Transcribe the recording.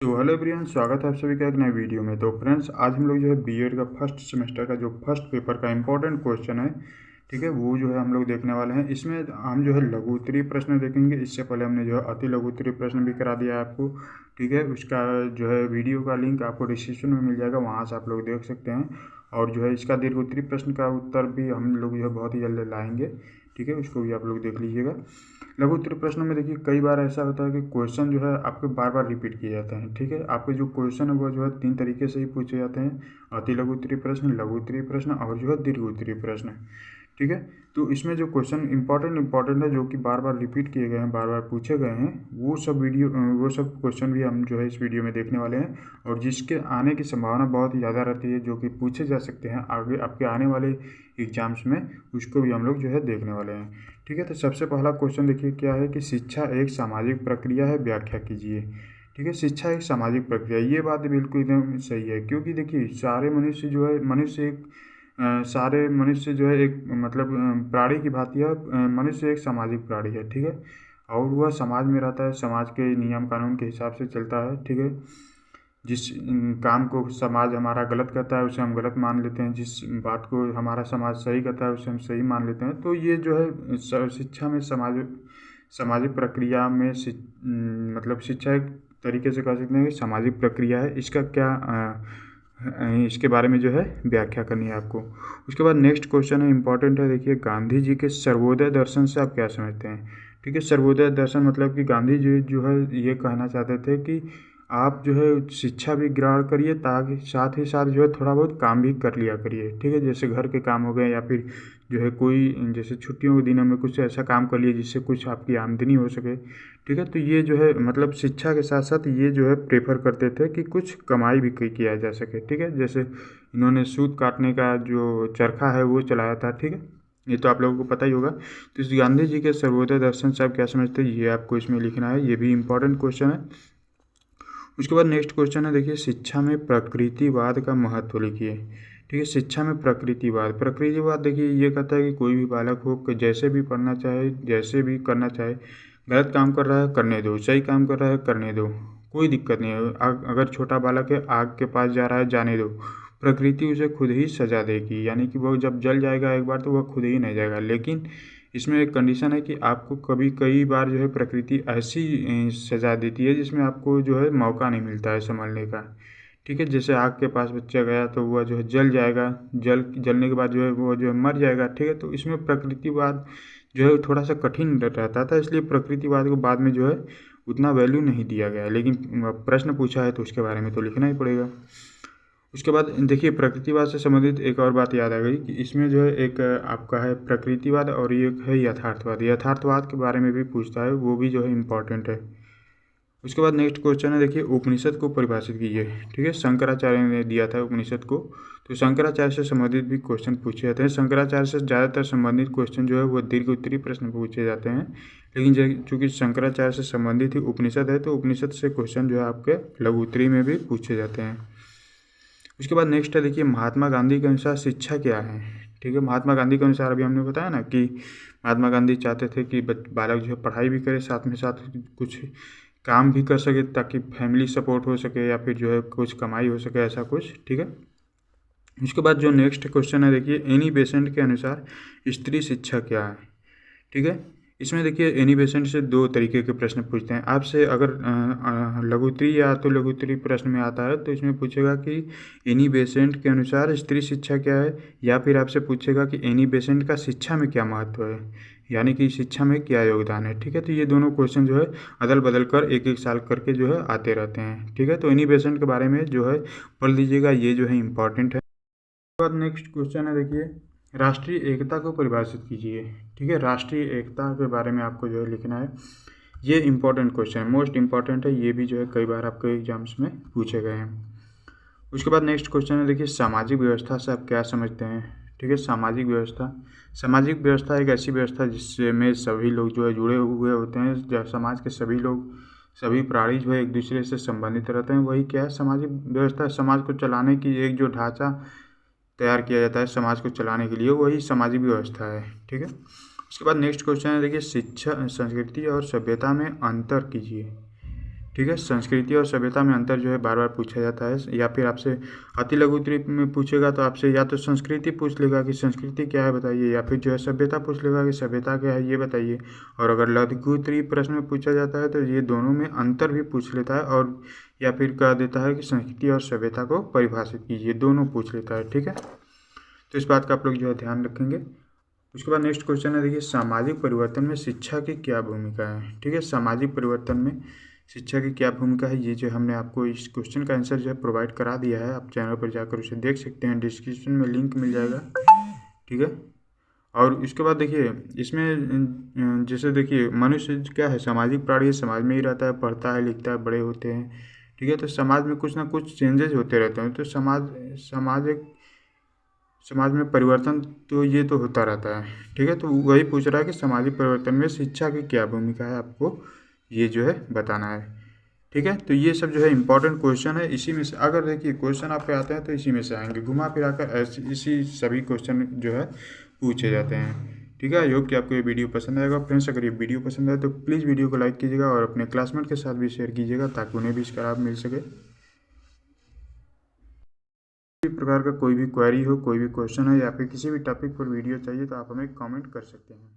तो hello everyone, स्वागत है आप सभी का एक नए वीडियो में। तो फ्रेंड्स, आज हम लोग जो है बीएड का फर्स्ट सेमेस्टर का जो फर्स्ट पेपर का इंपॉर्टेंट क्वेश्चन है, ठीक है, वो जो है हम लोग देखने वाले हैं। इसमें हम जो है लघु उत्तरीय प्रश्न देखेंगे। इससे पहले हमने जो है अति लघु उत्तरीय प्रश्न भी करा दिया है आपको, ठीक है। उसका जो है वीडियो का लिंक आपको डिस्क्रिप्शन में मिल जाएगा, वहाँ से आप लोग देख सकते हैं। और जो है इसका दीर्घ उत्तरीय प्रश्न का उत्तर भी हम लोग जो है बहुत ही जल्द लाएंगे, ठीक है। उसको भी आप लोग देख लीजिएगा। लघु उत्तरीय प्रश्न में देखिए कई बार ऐसा होता है कि क्वेश्चन जो है आपके बार बार रिपीट किए जाते हैं, ठीक है। आपके जो क्वेश्चन है वो जो है 3 तरीके से ही पूछे जाते हैं: अति लघु उत्तरीय प्रश्न, लघु उत्तरीय प्रश्न और जो है दीर्घ उत्तरीय प्रश्न, ठीक है। तो इसमें जो क्वेश्चन इंपॉर्टेंट है, जो कि बार बार रिपीट किए गए हैं, बार बार पूछे गए हैं, वो सब क्वेश्चन भी हम जो है इस वीडियो में देखने वाले हैं। और जिसके आने की संभावना बहुत ही ज़्यादा रहती है, जो कि पूछे जा सकते हैं आगे आपके आने वाले एग्जाम्स में, उसको भी हम लोग जो है देखने वाले हैं, ठीक है। तो सबसे पहला क्वेश्चन देखिए क्या है कि शिक्षा एक सामाजिक प्रक्रिया है, व्याख्या कीजिए, ठीक है। शिक्षा एक सामाजिक प्रक्रिया, ये बात बिल्कुल एकदम सही है, क्योंकि देखिए सारे मनुष्य जो है सारे मनुष्य जो है एक मतलब प्राणी की भांति है। मनुष्य एक सामाजिक प्राणी है, ठीक है। और वह समाज में रहता है, समाज के नियम कानून के हिसाब से चलता है, ठीक है। जिस काम को समाज हमारा गलत कहता है उसे हम गलत मान लेते हैं, जिस बात को हमारा समाज सही कहता है उसे हम सही मान लेते हैं। तो ये जो है शिक्षा में सामाजिक प्रक्रिया में मतलब शिक्षा एक तरीके से कह सकते हैं कि सामाजिक प्रक्रिया है। इसका क्या इसके बारे में जो है व्याख्या करनी है आपको। उसके बाद नेक्स्ट क्वेश्चन है, इंपॉर्टेंट है, देखिए गांधी जी के सर्वोदय दर्शन से आप क्या समझते हैं, ठीक है। सर्वोदय दर्शन मतलब कि गांधी जी जो है ये कहना चाहते थे कि आप जो है शिक्षा भी ग्रहण करिए, ताकि साथ ही साथ जो है थोड़ा बहुत काम भी कर लिया करिए, ठीक है। जैसे घर के काम हो गए, या फिर जो है कोई जैसे छुट्टियों के दिनों में कुछ ऐसा काम कर लिए जिससे कुछ आपकी आमदनी हो सके, ठीक है। तो ये जो है मतलब शिक्षा के साथ साथ ये जो है प्रेफर करते थे कि कुछ कमाई भी किया जा सके, ठीक है। जैसे इन्होंने सूत काटने का जो चरखा है वो चलाया था, ठीक है। ये तो आप लोगों को पता ही होगा। तो इस गांधी जी के सर्वोदय दर्शन से आप क्या समझते हैं, ये आपको इसमें लिखना है, ये भी इंपॉर्टेंट क्वेश्चन है। उसके बाद नेक्स्ट क्वेश्चन है, देखिए शिक्षा में प्रकृतिवाद का महत्व लिखिए, ठीक है। शिक्षा में प्रकृतिवाद देखिए ये कहता है कि कोई भी बालक हो कि जैसे भी पढ़ना चाहे, जैसे भी करना चाहे, गलत काम कर रहा है करने दो, सही काम कर रहा है करने दो, कोई दिक्कत नहीं है। अगर छोटा बालक है आग के पास जा रहा है जाने दो, प्रकृति उसे खुद ही सजा देगी, यानी कि वो जब जल जाएगा एक बार तो वह खुद ही नहीं जाएगा। लेकिन इसमें एक कंडीशन है कि आपको कई बार जो है प्रकृति ऐसी सज़ा देती है जिसमें आपको जो है मौका नहीं मिलता है संभलने का, ठीक है। जैसे आग के पास बच्चा गया तो वह जो है जल जाएगा, जलने के बाद जो है वो जो है मर जाएगा, ठीक है। तो इसमें प्रकृतिवाद जो है थोड़ा सा कठिन रहता था, इसलिए प्रकृतिवाद को बाद में जो है उतना वैल्यू नहीं दिया गया। लेकिन प्रश्न पूछा है तो उसके बारे में तो लिखना ही पड़ेगा। उसके बाद देखिए प्रकृतिवाद से संबंधित एक और बात याद आ गई कि इसमें जो है एक आपका है प्रकृतिवाद और एक है यथार्थवाद। यथार्थवाद के बारे में भी पूछता है, वो भी जो है इम्पॉर्टेंट है। उसके बाद नेक्स्ट क्वेश्चन है, देखिए उपनिषद को परिभाषित कीजिए, ठीक है। शंकराचार्य ने दिया था उपनिषद को, तो शंकराचार्य से संबंधित भी क्वेश्चन पूछे जाते हैं। शंकराचार्य से ज़्यादातर संबंधित क्वेश्चन जो है वो दीर्घ उत्तरीय प्रश्न पूछे जाते हैं, लेकिन चूँकि शंकराचार्य से संबंधित ही उपनिषद है तो उपनिषद से क्वेश्चन जो है आपके लघु उत्तरीय में भी पूछे जाते हैं। उसके बाद नेक्स्ट है, देखिए महात्मा गांधी के अनुसार शिक्षा क्या है, ठीक है। महात्मा गांधी के अनुसार अभी हमने बताया ना कि महात्मा गांधी चाहते थे कि बालक जो है पढ़ाई भी करे, साथ में साथ कुछ काम भी कर सके ताकि फैमिली सपोर्ट हो सके, या फिर जो है कुछ कमाई हो सके, ऐसा कुछ, ठीक है। उसके बाद जो नेक्स्ट क्वेश्चन है, देखिए एनी बेसेंट के अनुसार स्त्री शिक्षा क्या है, ठीक है। इसमें देखिए एनी बेसेंट से 2 तरीके के प्रश्न पूछते हैं आपसे। अगर लघु उत्तरीय या तो लघु उत्तरीय प्रश्न में आता है तो इसमें पूछेगा कि एनी बेसेंट के अनुसार स्त्री शिक्षा क्या है, या फिर आपसे पूछेगा कि एनी बेसेंट का शिक्षा में क्या महत्व है, यानी कि शिक्षा में क्या योगदान है, ठीक है। तो ये दोनों क्वेश्चन जो है अदल बदल कर एक साल करके जो है आते रहते हैं, ठीक है। तो एनी बेसेंट के बारे में जो है पढ़ लीजिएगा, ये जो है इंपॉर्टेंट है। उसके बाद नेक्स्ट क्वेश्चन है, देखिए राष्ट्रीय एकता को परिभाषित कीजिए, ठीक है। राष्ट्रीय एकता के बारे में आपको जो है लिखना है, ये इंपॉर्टेंट क्वेश्चन है, मोस्ट इंपॉर्टेंट है, ये भी जो है कई बार आपके एग्जाम्स में पूछे गए हैं। उसके बाद नेक्स्ट क्वेश्चन है, देखिए सामाजिक व्यवस्था से आप क्या समझते हैं, ठीक है। सामाजिक व्यवस्था एक ऐसी व्यवस्था जिसमें सभी लोग जो है जुड़े हुए होते हैं, जब समाज के सभी लोग, सभी प्राणी जो है एक दूसरे से संबंधित रहते हैं, वही क्या है सामाजिक व्यवस्था। समाज को चलाने की एक जो ढांचा तैयार किया जाता है समाज को चलाने के लिए, वही सामाजिक व्यवस्था है, ठीक है। उसके बाद नेक्स्ट क्वेश्चन है, देखिए शिक्षा, संस्कृति और सभ्यता में अंतर कीजिए, ठीक है। संस्कृति और सभ्यता में अंतर जो है बार बार पूछा जाता है, या फिर आपसे अति लघु उत्तरी में पूछेगा तो आपसे या तो संस्कृति पूछ लेगा कि संस्कृति क्या है बताइए, या फिर जो है सभ्यता पूछ लेगा कि सभ्यता क्या है ये बताइए। और अगर लघु उत्तरी प्रश्न में पूछा जाता है तो ये दोनों में अंतर भी पूछ लेता है, और या फिर कह देता है कि संस्कृति और सभ्यता को परिभाषित कीजिए, दोनों पूछ लेता है। ठीक है, तो इस बात का आप लोग जो है ध्यान रखेंगे। उसके बाद नेक्स्ट क्वेश्चन है, देखिए सामाजिक परिवर्तन में शिक्षा की क्या भूमिका है। ठीक है, सामाजिक परिवर्तन में शिक्षा की क्या भूमिका है, ये जो हमने आपको इस क्वेश्चन का आंसर जो है प्रोवाइड करा दिया है। आप चैनल पर जाकर उसे देख सकते हैं, डिस्क्रिप्शन में लिंक मिल जाएगा। ठीक है, और उसके बाद देखिए इसमें जैसे देखिए मनुष्य क्या है, सामाजिक प्राणी है, समाज में ही रहता है, पढ़ता है, लिखता है, बड़े होते हैं। ठीक है, तो समाज में कुछ ना कुछ चेंजेस होते रहते हैं, तो समाज में परिवर्तन तो ये तो होता रहता है। ठीक है, तो वही पूछ रहा है कि सामाजिक परिवर्तन में शिक्षा की क्या भूमिका है, आपको ये जो है बताना है। ठीक है, तो ये सब जो है इंपॉर्टेंट क्वेश्चन है। इसी में से अगर देखिए क्वेश्चन आप पे आते हैं तो इसी में से आएंगे, घुमा फिरा कर ऐसे इसी सभी क्वेश्चन जो है पूछे जाते हैं। ठीक है, आई होप कि आपको ये वीडियो पसंद आएगा। फ्रेंड्स, अगर ये वीडियो पसंद आए तो प्लीज़ वीडियो को लाइक कीजिएगा और अपने क्लासमेट के साथ भी शेयर कीजिएगा ताकि उन्हें भी इसका लाभ मिल सके। किसी प्रकार का कोई भी क्वेरी हो, कोई भी क्वेश्चन हो, या फिर किसी भी टॉपिक पर वीडियो चाहिए तो आप हमें कमेंट कर सकते हैं।